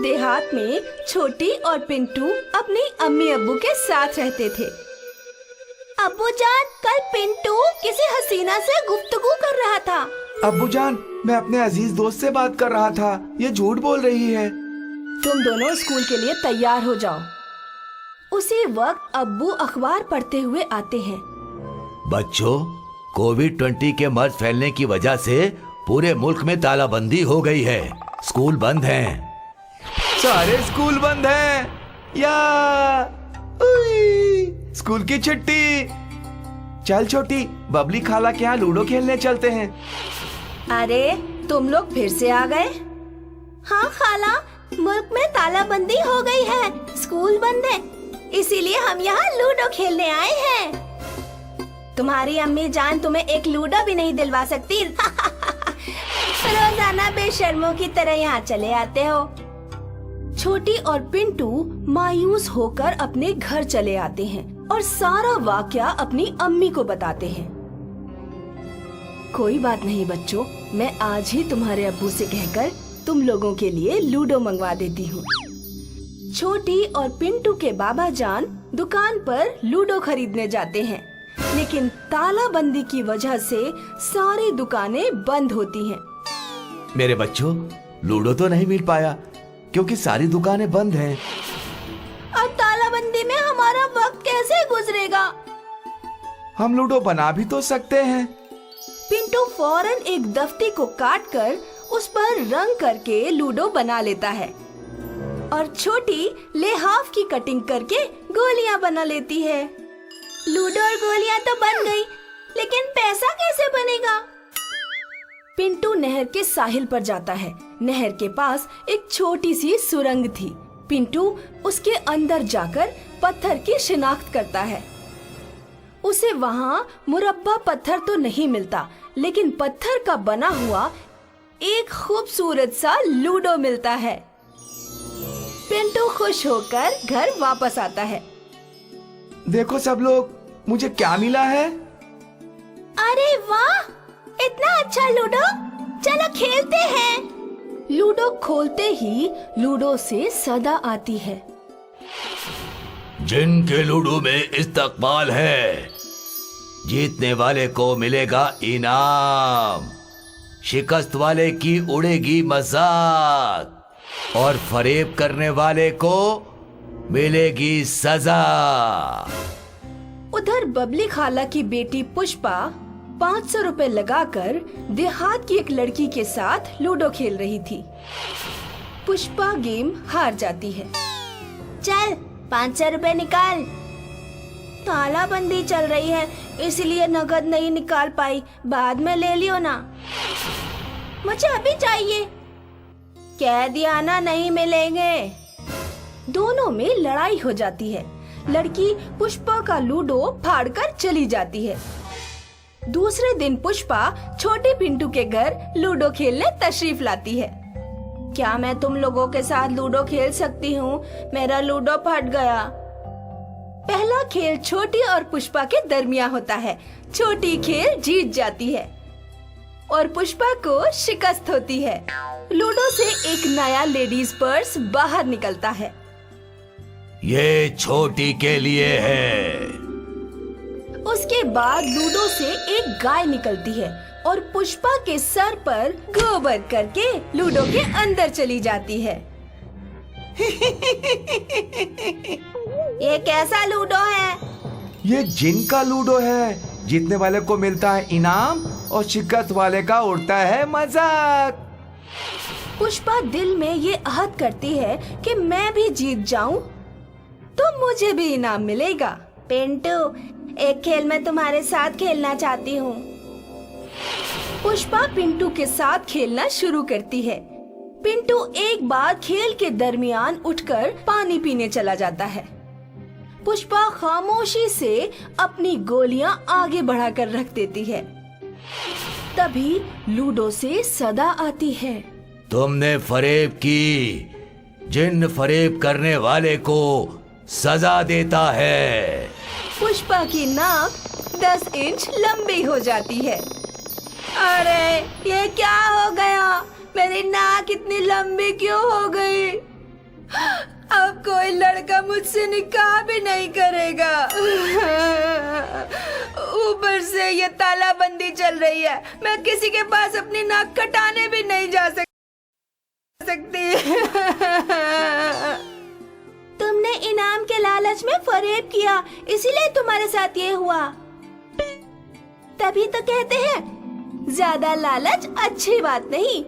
देहात में छोटी और पिंटू अपनी अम्मी अब्बू के साथ रहते थे। अब्बू जान, कल पिंटू किसी हसीना से गुफ्तगू कर रहा था। अब्बू जान, मैं अपने अजीज दोस्त से बात कर रहा था। ये झूठ बोल रही है। तुम दोनों स्कूल के लिए तैयार हो जाओ। उसी वक्त अब्बू अखबार पढ़ते हुए आते हैं। बच्चों, कोविड-20 के मर्ज फैलने की वजह से पूरे मुल्क में तालाबंदी हो गई है। स्कूल बंद हैं। सारे स्कूल बंद हैं। या स्कूल की छुट्टी। चल छोटी, बबली खाला के यहाँ लूडो खेलने चलते हैं। अरे तुम लोग फिर से आ गए? हाँ खाला, मुल्क में तालाबंदी हो गई है, स्कूल बंद है, इसीलिए हम यहाँ लूडो खेलने आए हैं। तुम्हारी अम्मी जान तुम्हें एक लूडो भी नहीं दिलवा सकती। रोजाना बेशर्मों की तरह यहाँ चले आते हो। छोटी और पिंटू मायूस होकर अपने घर चले आते हैं और सारा वाकया अपनी अम्मी को बताते हैं। कोई बात नहीं बच्चों, मैं आज ही तुम्हारे अब्बू से कहकर तुम लोगों के लिए लूडो मंगवा देती हूँ। छोटी और पिंटू के बाबा जान दुकान पर लूडो खरीदने जाते हैं, लेकिन तालाबंदी की वजह से सारी दुकानें बंद होती हैं। मेरे बच्चों, लूडो तो नहीं मिल पाया क्योंकि सारी दुकानें बंद हैं। अब तालाबंदी में हमारा वक्त कैसे गुजरेगा? हम लूडो बना भी तो सकते हैं। पिंटू फौरन एक दफ्ती को काटकर उस पर रंग करके लूडो बना लेता है और छोटी लेहाफ की कटिंग करके गोलियां बना लेती है। लूडो और गोलियां तो बन गई, लेकिन पैसा कैसे बनेगा? पिंटू नहर के साहिल पर जाता है। नहर के पास एक छोटी सी सुरंग थी। पिंटू उसके अंदर जाकर पत्थर की शिनाख्त करता है। उसे वहाँ मुरब्बा पत्थर तो नहीं मिलता, लेकिन पत्थर का बना हुआ एक खूबसूरत सा लूडो मिलता है। पिंटू खुश होकर घर वापस आता है। देखो सब लोग, मुझे क्या मिला है। अरे वाह, इतना अच्छा लूडो, चलो खेलते हैं। लूडो खोलते ही लूडो से सदा आती है। जिनके लूडो में इस्तकबाल है, जीतने वाले को मिलेगा इनाम, शिकस्त वाले की उड़ेगी मजाक और फरेब करने वाले को मिलेगी सजा। उधर बबली खाला की बेटी पुष्पा 500 रुपए लगाकर देहात की एक लड़की के साथ लूडो खेल रही थी। पुष्पा गेम हार जाती है। चल 500 रुपए निकाल। तालाबंदी चल रही है, इसलिए नगद नहीं निकाल पाई, बाद में ले लियो ना। मुझे अभी चाहिए। कह दिया ना, नहीं मिलेंगे। दोनों में लड़ाई हो जाती है। लड़की पुष्पा का लूडो फाड़कर चली जाती है। दूसरे दिन पुष्पा छोटे पिंटू के घर लूडो खेलने तशरीफ लाती है। क्या मैं तुम लोगों के साथ लूडो खेल सकती हूँ? मेरा लूडो फट गया। पहला खेल छोटी और पुष्पा के दरमियान होता है। छोटी खेल जीत जाती है और पुष्पा को शिकस्त होती है। लूडो से एक नया लेडीज पर्स बाहर निकलता है। ये छोटी के लिए है। उसके बाद लूडो से एक गाय निकलती है और पुष्पा के सर पर गोबर करके लूडो के अंदर चली जाती है। ये कैसा लूडो है? ये जिन का लूडो है। जीतने वाले को मिलता है इनाम और शिकस्त वाले का उड़ता है मजाक। पुष्पा दिल में ये अहद करती है कि मैं भी जीत जाऊं तो मुझे भी इनाम मिलेगा। पिंटू, एक खेल मैं तुम्हारे साथ खेलना चाहती हूँ। पुष्पा पिंटू के साथ खेलना शुरू करती है। पिंटू एक बार खेल के दरमियान उठकर पानी पीने चला जाता है। पुष्पा खामोशी से अपनी गोलियां आगे बढ़ाकर रख देती है। तभी लूडो से सदा आती है। तुमने फरेब की, जिन फरेब करने वाले को सजा देता है। पुष्पा की नाक 10 इंच लंबी हो जाती है। अरे ये क्या हो गया? मेरी नाक इतनी लंबी क्यों हो गई? कोई लड़का मुझसे निकाह भी नहीं करेगा। ऊपर से ये तालाबंदी चल रही है, मैं किसी के पास अपनी नाक कटाने भी नहीं जा सकती। तुमने इनाम के लालच में फरेब किया, इसीलिए तुम्हारे साथ ये हुआ। तभी तो कहते हैं ज्यादा लालच अच्छी बात नहीं।